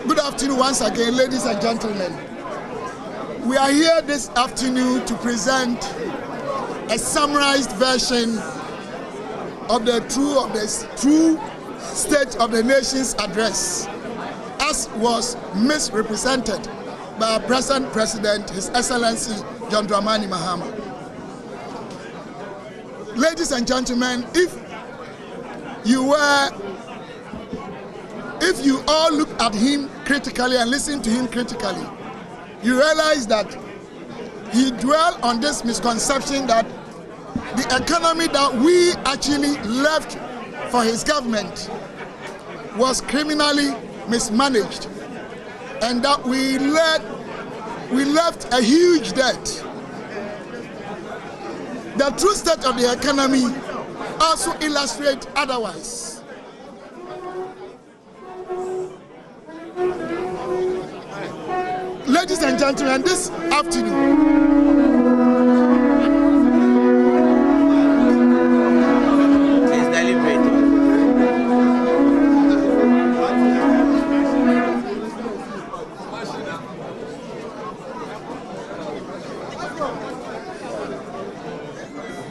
Good afternoon once again, ladies and gentlemen. We are here this afternoon to present a summarized version of the true State of the Nation's address, as was misrepresented by our present President, His Excellency John Dramani Mahama. Ladies and gentlemen, if you all look at him critically and listen to him critically, you realize that he dwelled on this misconception that the economy that we actually left for his government was criminally mismanaged, and that we left a huge debt. The true state of the economy also illustrates otherwise. Ladies and gentlemen, this afternoon,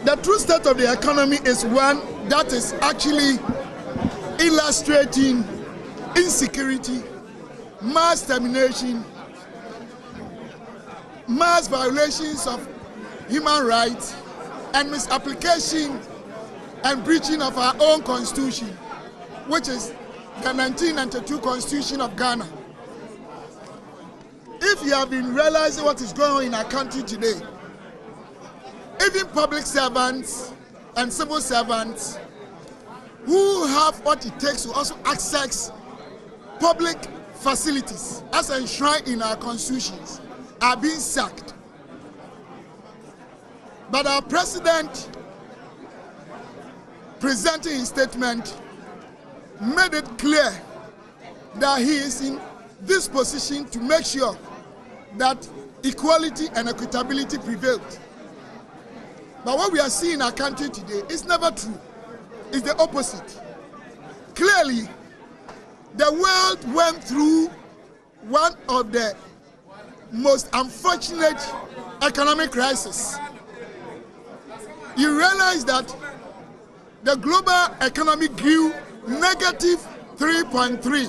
the true state of the economy is one that is actually illustrating insecurity, mass termination, mass violations of human rights, and misapplication and breaching of our own constitution, which is the 1992 Constitution of Ghana. If you have been realizing what is going on in our country today, even public servants and civil servants who have what it takes to also access public facilities as enshrined in our constitutions are being sacked. But our president, presenting his statement, made it clear that he is in this position to make sure that equality and equitability prevailed. But what we are seeing in our country today is never true. It's the opposite. Clearly, the world went through one of the most unfortunate economic crises. You realize that the global economy grew negative 3.3.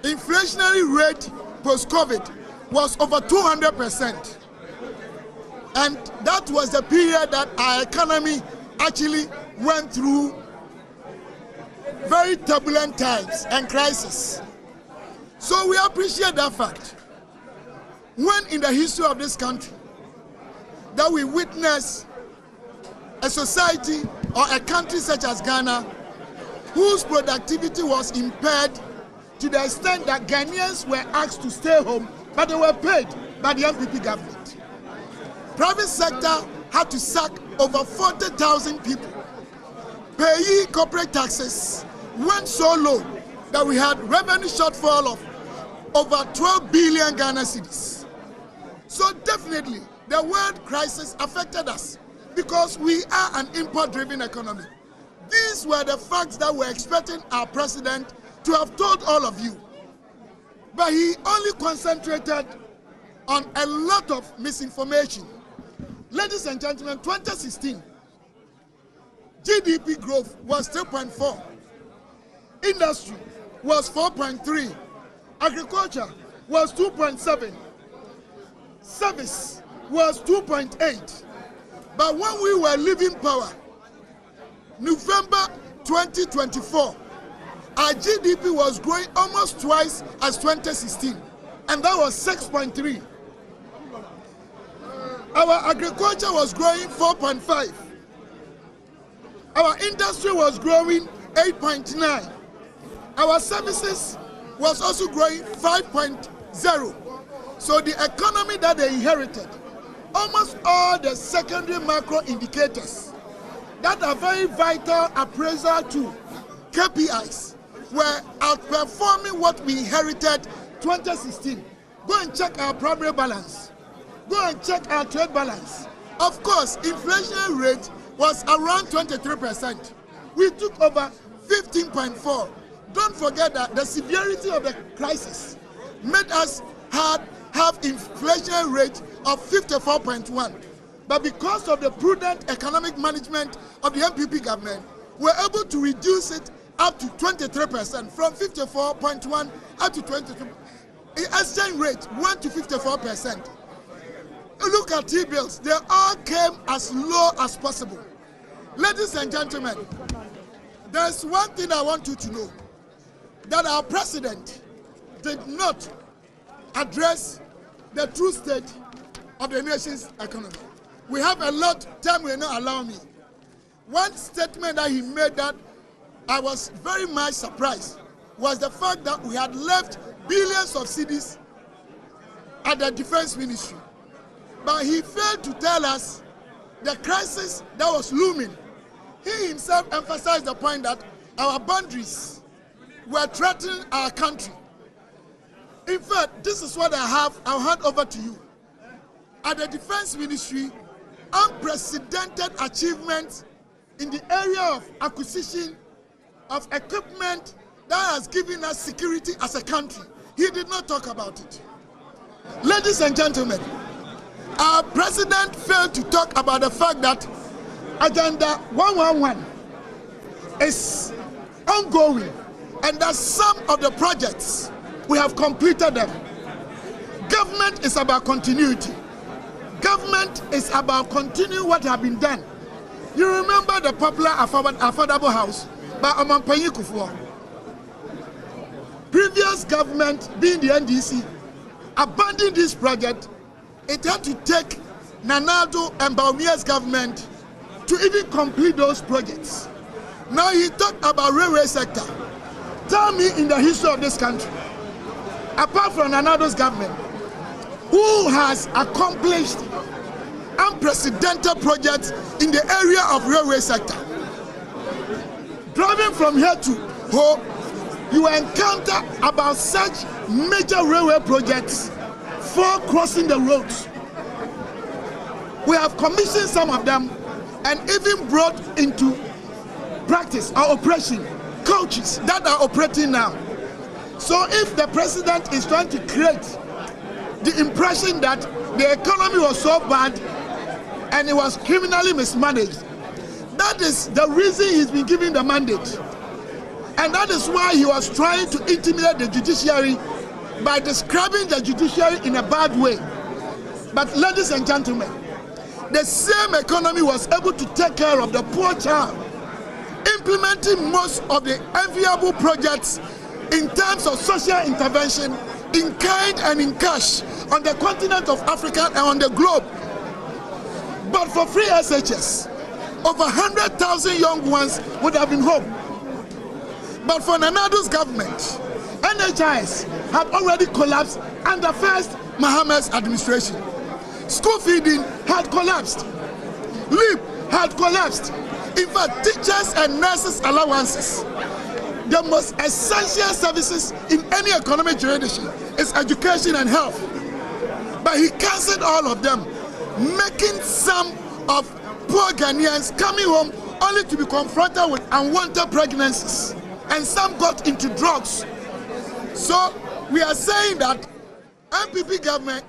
Inflationary rate post-COVID was over 200%. And that was the period that our economy actually went through very turbulent times and crises. So we appreciate that fact. When in the history of this country that we witness a society or a country such as Ghana whose productivity was impaired to the extent that Ghanaians were asked to stay home, but they were paid by the MPP government. Private sector had to sack over 40,000 people. Payee corporate taxes went so low that we had revenue shortfall of over 12 billion Ghana cedis. So definitely, the world crisis affected us because we are an import-driven economy. These were the facts that we're expecting our president to have told all of you. But he only concentrated on a lot of misinformation. Ladies and gentlemen, 2016, GDP growth was 3.4, industry was 4.3, agriculture was 2.7, service was 2.8. But when we were leaving power, November 2024, our GDP was growing almost twice as 2016, and that was 6.3. Our agriculture was growing 4.5. Our industry was growing 8.9. Our services was also growing 5.0. So the economy that they inherited, almost all the secondary macro indicators that are very vital appraisal to KPIs were outperforming what we inherited 2016. Go and check our primary balance. Go and check our trade balance. Of course, inflation rate was around 23%. We took over 15.4. Don't forget that the severity of the crisis made us have inflation rate of 54.1. But because of the prudent economic management of the MPP government, we're able to reduce it up to 23%, from 54.1 up to 22%. The exchange rate went to 54%. Look at T-bills, they all came as low as possible. Ladies and gentlemen, there's one thing I want you to know, that our president did not address the true state of the nation's economy. We have a lot, time will not allow me. One statement that he made that I was very much surprised was the fact that we had left billions of cedis at the defense ministry. But he failed to tell us the crisis that was looming. He himself emphasized the point that our boundaries were threatening our country. In fact, this is what I'll hand over to you. At the defense ministry, unprecedented achievements in the area of acquisition of equipment that has given us security as a country. He did not talk about it. Ladies and gentlemen, our president failed to talk about the fact that Agenda 111 is ongoing and that some of the projects, we have completed them. Government is about continuity. Government is about continuing what has been done. You remember the popular affordable house by Omampanyi Kufuor. Previous government, being the NDC, abandoned this project. It had to take Nanado and Baumia's government to even complete those projects. Now he talked about railway sector. Tell me, in the history of this country, apart from Nanado's government, who has accomplished unprecedented projects in the area of railway sector? Driving from here to Ho, you encounter about such major railway projects for crossing the roads. We have commissioned some of them and even brought into practice or operation coaches that are operating now. So if the president is trying to create the impression that the economy was so bad and it was criminally mismanaged, that is the reason he's been given the mandate. And that is why he was trying to intimidate the judiciary by describing the judiciary in a bad way. But ladies and gentlemen, the same economy was able to take care of the poor child, implementing most of the enviable projects in terms of social intervention, in kind and in cash, on the continent of Africa and on the globe. But for free SHS, over 100,000 young ones would have been home. But for Nanado's government, NHIS had already collapsed under first Mahama's administration. School feeding had collapsed. LEAP had collapsed. In fact, teachers and nurses' allowances, the most essential services in any economic jurisdiction, is education and health. But he cancelled all of them, making some of poor Ghanaians coming home only to be confronted with unwanted pregnancies. And some got into drugs. So we are saying that MPP government,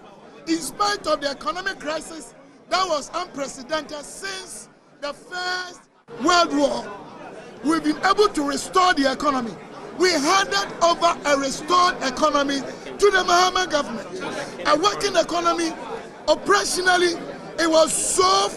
in spite of the economic crisis that was unprecedented since the First World War, we've been able to restore the economy. We handed over a restored economy to the Mahama government. A working economy, operationally, it was so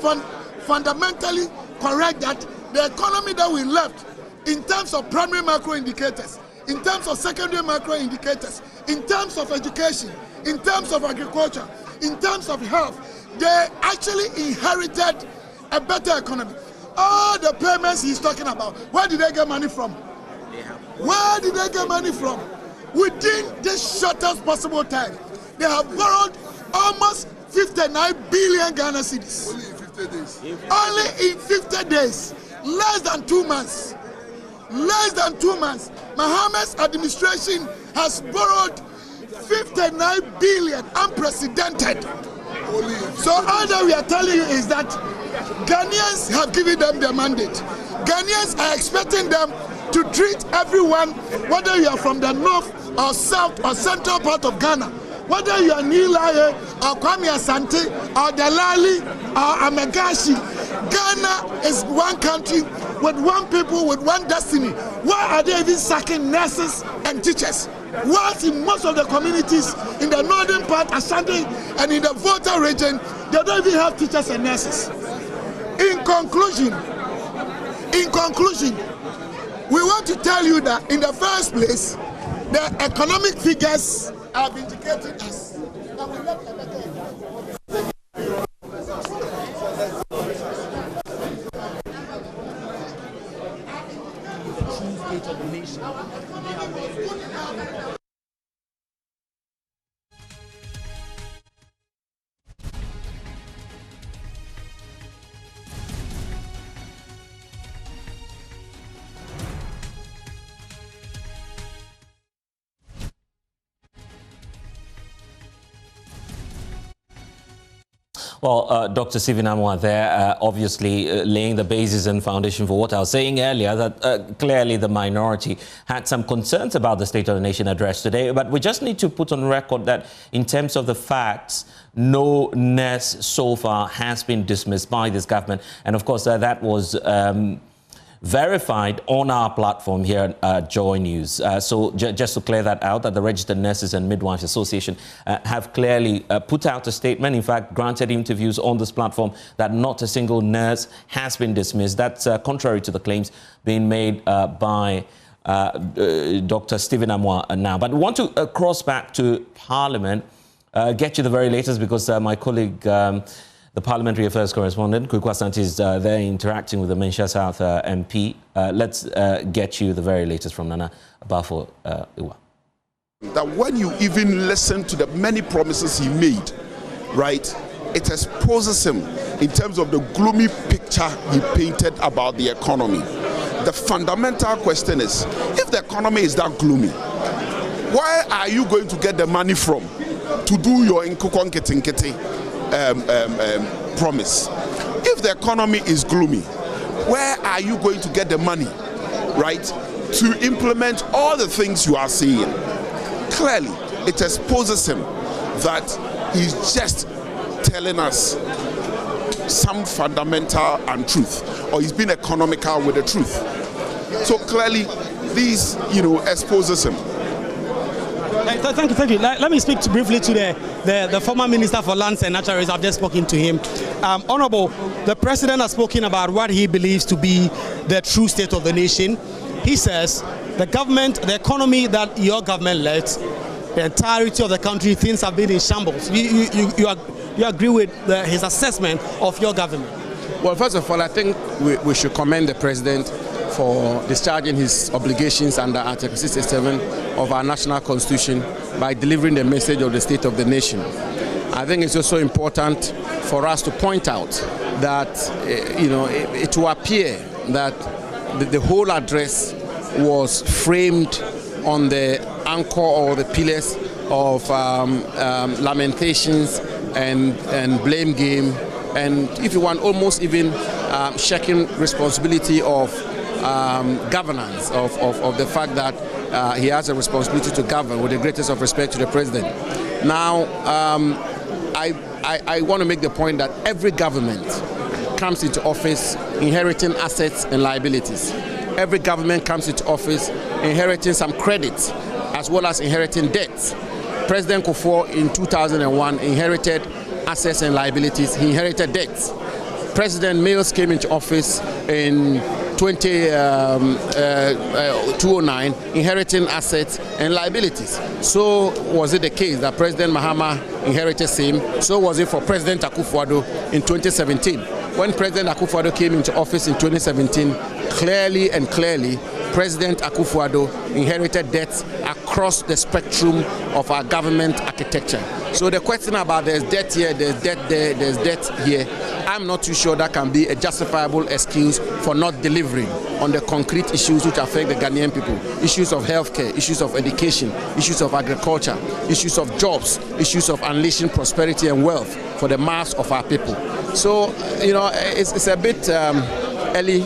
fundamentally correct that the economy that we left, in terms of primary macro indicators, in terms of secondary macro indicators, in terms of education, in terms of agriculture, in terms of health, they actually inherited a better economy. All the payments he's talking about, where did they get money from? Where did they get money from? Within this shortest possible time, they have borrowed almost 59 billion Ghana cedis. Only in 50 days. Only in 50 days. Less than 2 months. Less than 2 months. Mahama's administration has borrowed 59 billion, unprecedented. So all that we are telling you is that Ghanaians have given them their mandate. Ghanaians are expecting them to treat everyone, whether you are from the north or south or central part of Ghana, whether you are Nilaye or Kwame Asante or Delali or Amegashi. Ghana is one country with one people, with one destiny. Why are they even sacking nurses and teachers? Whilst in most of the communities in the northern part, Ashanti, and in the Volta region, they don't even have teachers and nurses. In conclusion, we want to tell you that in the first place, the economic figures have indicated us. Well, Dr. Stephen Amwa there, obviously laying the basis and foundation for what I was saying earlier, that clearly the minority had some concerns about the State of the Nation address today. But we just need to put on record that in terms of the facts, no nurse so far has been dismissed by this government. And of course, that was verified on our platform here at Joy News. So just to clear that out, that the Registered Nurses and Midwives Association have clearly put out a statement, in fact, granted interviews on this platform, that not a single nurse has been dismissed. That's contrary to the claims being made by Dr. Stephen Amwa now. But we want to cross back to Parliament, get you the very latest, because my colleague, the Parliamentary Affairs Correspondent, Kweku Asante, is there interacting with the Menchia South MP. Let's get you the very latest from Nana Bafo Iwa. That when you even listen to the many promises he made, right, it exposes him in terms of the gloomy picture he painted about the economy. The fundamental question is, if the economy is that gloomy, where are you going to get the money from to do your Nkukon promise? If the economy is gloomy, where are you going to get the money, right, to implement all the things you are saying? Clearly, it exposes him that he's just telling us some fundamental untruth, or he's been economical with the truth. So clearly, these, exposes him. Thank you. Let me speak briefly to the former Minister for Lands and Natural Resources. I've just spoken to him. Honorable, the President has spoken about what he believes to be the true state of the nation. He says the government, the economy that your government led, the entirety of the country, things have been in shambles. You agree with his assessment of your government? Well, first of all, I think we should commend the President for discharging his obligations under Article 67 of our national constitution by delivering the message of the state of the nation. I think it's also important for us to point out that it will appear that the whole address was framed on the anchor or the pillars of lamentations and blame game, and if you want, almost even shaking responsibility of governance, of the fact that he has a responsibility to govern with the greatest of respect to the President. Now, I want to make the point that every government comes into office inheriting assets and liabilities. Every government comes into office inheriting some credits as well as inheriting debts. President Kufuor in 2001 inherited assets and liabilities. He inherited debts. President Mills came into office in 2009, inheriting assets and liabilities. So was it the case that President Mahama inherited same? So was it for President Akufo-Addo in 2017. When President Akufo-Addo came into office in 2017, clearly President Akufo-Addo inherited debts across the spectrum of our government architecture. So the question about there's debt here, there's debt there, there's debt here, I'm not too sure that can be a justifiable excuse for not delivering on the concrete issues which affect the Ghanaian people. Issues of healthcare, issues of education, issues of agriculture, issues of jobs, issues of unleashing prosperity and wealth for the mass of our people. So, it's a bit early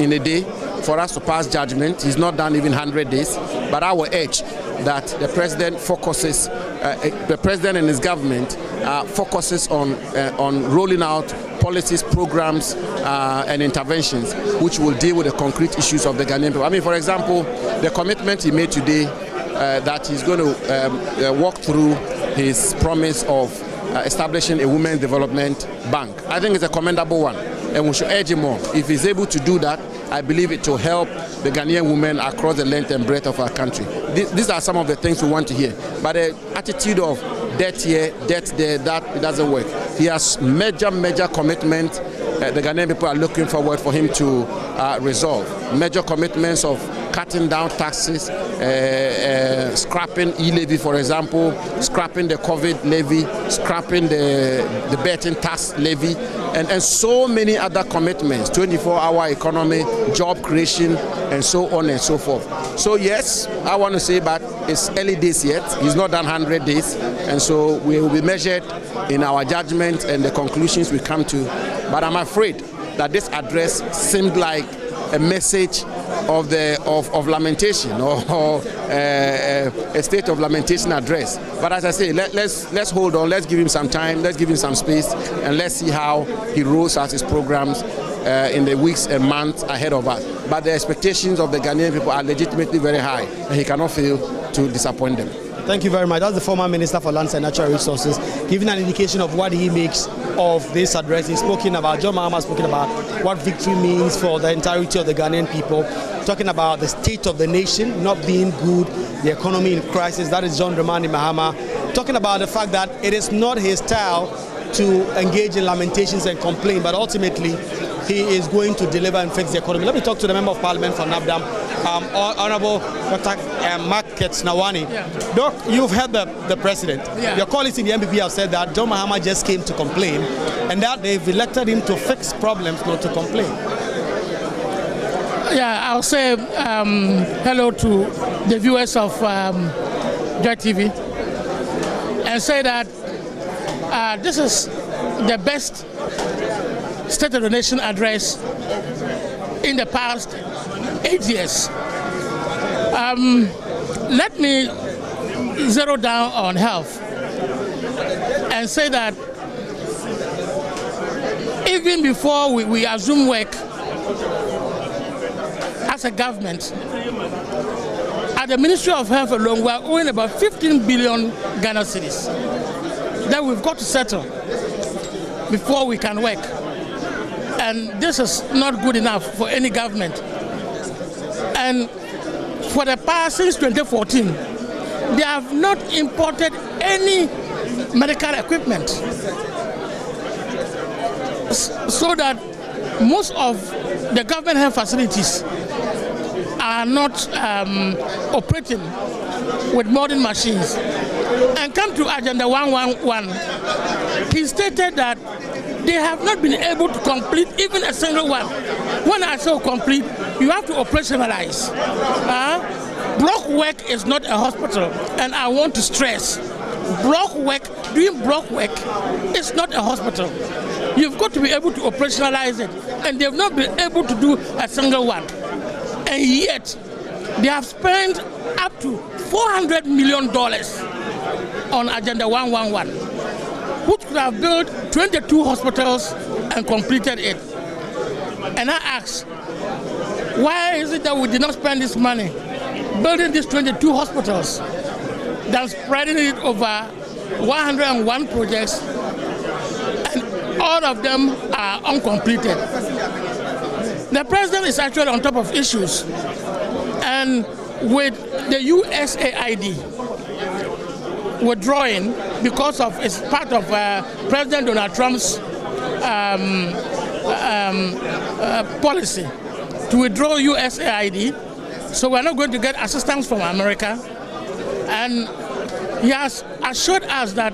in the day for us to pass judgment. He's not done even 100 days, but I will urge that the president focuses, the president and his government focuses on rolling out policies, programs, and interventions which will deal with the concrete issues of the Ghanaian people. I mean, for example, the commitment he made today that he's going to walk through his promise of establishing a women's development bank. I think it's a commendable one, and we should urge him more. If he's able to do that, I believe it will help the Ghanaian women across the length and breadth of our country. These are some of the things we want to hear. But the attitude of debt here, debt there, that it doesn't work. He has major commitments. The Ghanaian people are looking forward for him to resolve. Major commitments of cutting down taxes, scrapping e-levy, for example, scrapping the COVID levy, scrapping the betting tax levy, and so many other commitments, 24-hour economy, job creation, and so on and so forth. So yes, I want to say, but it's early days yet. He's not done 100 days, and so we will be measured in our judgment and the conclusions we come to. But I'm afraid that this address seemed like a message of lamentation or a state of lamentation address. But as I say, let's hold on, let's give him some time, let's give him some space, and let's see how he rolls out his programs in the weeks and months ahead of us. But the expectations of the Ghanaian people are legitimately very high, and he cannot fail to disappoint them. Thank you very much. That's the former Minister for Lands and Natural Resources, giving an indication of what he makes of this address. He's spoken about, John Mahama has spoken about what victory means for the entirety of the Ghanaian people, talking about the state of the nation not being good, the economy in crisis. That is John Dramani Mahama, talking about the fact that it is not his style to engage in lamentations and complain, but ultimately he is going to deliver and fix the economy. Let me talk to the Member of Parliament from Nabdam, Honorable Dr. Mark Ketsnawani. Yeah. Doc, you've heard the President. Yeah. Your colleagues in the MPP have said that John Mahama just came to complain and that they've elected him to fix problems, not to complain. Yeah, I'll say hello to the viewers of Joy TV and say that this is the best State of the Nation address in the past 8 years. Let me zero down on health and say that even before we assume work as a government, at the Ministry of Health alone, we are owing about 15 billion Ghana cedis that we've got to settle before we can work. And this is not good enough for any government. And for the past, since 2014, they have not imported any medical equipment. So that most of the government health facilities are not operating with modern machines. And come to Agenda 111, he stated that they have not been able to complete even a single one. When I say complete, you have to operationalize. Block work is not a hospital, and I want to stress, doing block work is not a hospital. You've got to be able to operationalize it, and they've not been able to do a single one. And yet, they have spent up to $400 million on Agenda 111, which could have built 22 hospitals and completed it. And I ask, why is it that we did not spend this money building these 22 hospitals than spreading it over 101 projects, and all of them are uncompleted? The president is actually on top of issues, and with the USAID withdrawing because of it's part of President Donald Trump's policy to withdraw USAID, so we're not going to get assistance from America. And he has assured us that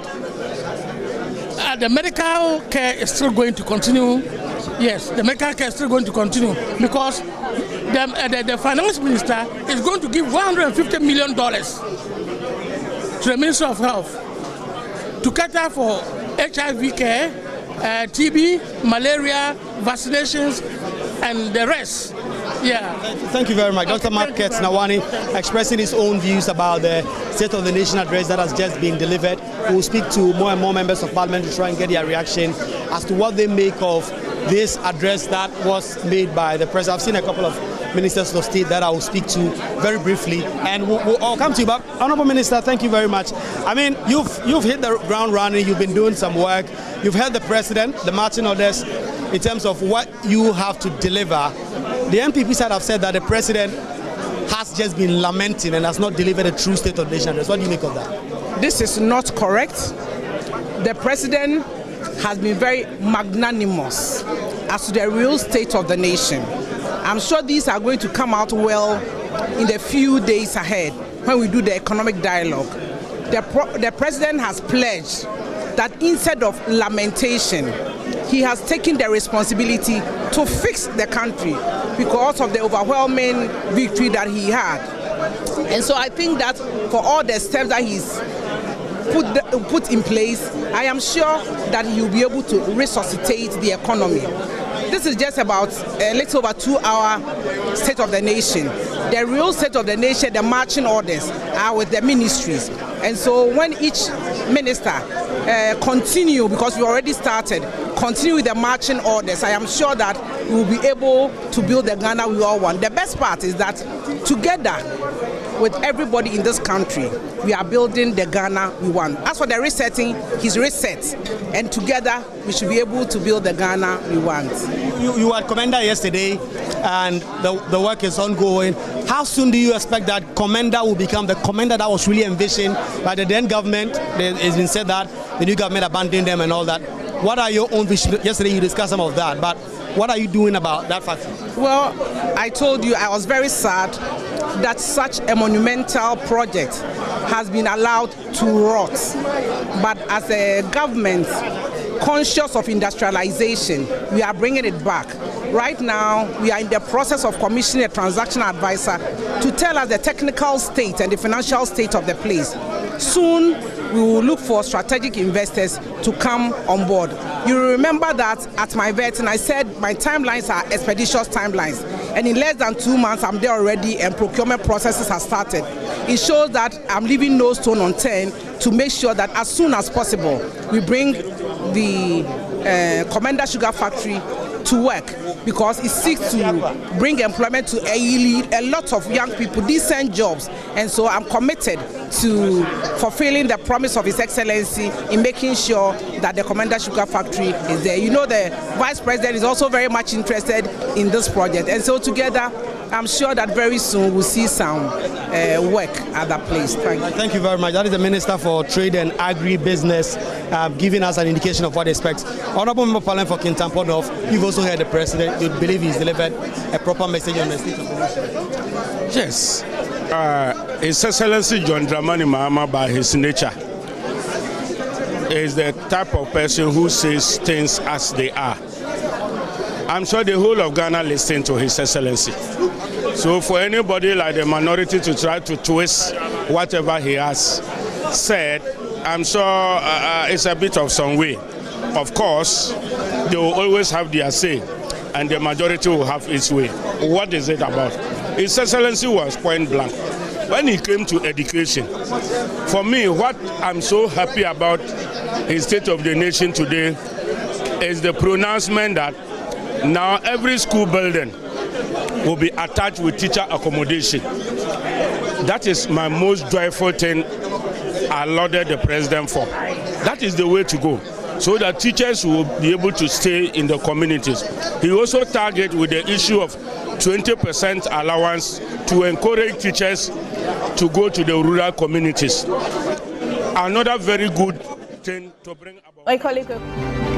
the medical care is still going to continue. Yes, the medical care is still going to continue because the finance minister is going to give $150 million to the Ministry of Health to cater for HIV care, TB, malaria, vaccinations, and the rest Yeah. Thank you very much. Dr. Market Nawani expressing his own views about the State of the Nation address that has just been delivered. We will speak to more and more members of Parliament to try and get their reaction as to what they make of this address that was made by the President. I've seen a couple of ministers of state that I will speak to very briefly, and I'll come to you. But Honorable Minister, thank you very much. I mean, you've hit the ground running. You've been doing some work. You've heard the President, the marching orders, in terms of what you have to deliver. The MPP side have said that the President has just been lamenting and has not delivered a true State of the Nation address. What do you make of that? This is not correct. The President has been very magnanimous as to the real state of the nation. I'm sure these are going to come out well in the few days ahead when we do the economic dialogue. The President has pledged that instead of lamentation, he has taken the responsibility to fix the country because of the overwhelming victory that he had. And so I think that for all the steps that he's put in place, I am sure that he will be able to resuscitate the economy. This is just about a little over 2-hour State of the Nation. The real State of the Nation, the marching orders, are with the ministries. And so when each minister continue, because we already started, continue with the marching orders, I am sure that we will be able to build the Ghana we all want. The best part is that together with everybody in this country, we are building the Ghana we want. As for the resetting, he's reset. And together, we should be able to build the Ghana we want. You were Commander yesterday, and the work is ongoing. How soon do you expect that Commander will become the Commander that was really envisioned by the then government? It's been said that the new government abandoned them and all that. What are your own visions? Yesterday you discussed some of that, but what are you doing about that fact? Well, I told you I was very sad that such a monumental project has been allowed to rot. But as a government conscious of industrialization, we are bringing it back. Right now, we are in the process of commissioning a transaction advisor to tell us the technical state and the financial state of the place. Soon, we will look for strategic investors to come on board. You remember that at my vetting, I said my timelines are expeditious timelines. And in less than 2 months, I'm there already and procurement processes have started. It shows that I'm leaving no stone unturned to make sure that as soon as possible, we bring the Commander Sugar Factory to work, because it seeks to bring employment to a lot of young people, decent jobs. And so I'm committed to fulfilling the promise of His Excellency in making sure that the Commander Sugar Factory is there. You know, the Vice President is also very much interested in this project. And so together, I'm sure that very soon we'll see some work at that place. Thank you very much. That is the Minister for Trade and Agri-Business giving us an indication of what he expects. Honorable Member Parliament for Kintampo North, you've also heard the President. You believe he's delivered a proper message on the state of the nation? Yes. His Excellency John Dramani Mahama, by his nature, is the type of person who says things as they are. I'm sure the whole of Ghana listens to His Excellency. So for anybody like the minority to try to twist whatever he has said, I'm sure it's a bit of some way. Of course, they will always have their say, and the majority will have its way. What is it about? His Excellency was point blank. When he came to education, for me, what I'm so happy about his State of the Nation today is the pronouncement that now every school building will be attached with teacher accommodation. That is my most joyful thing I lauded the President for. That is the way to go, so that teachers will be able to stay in the communities. He also targeted with the issue of 20% allowance to encourage teachers to go to the rural communities. Another very good thing to bring about.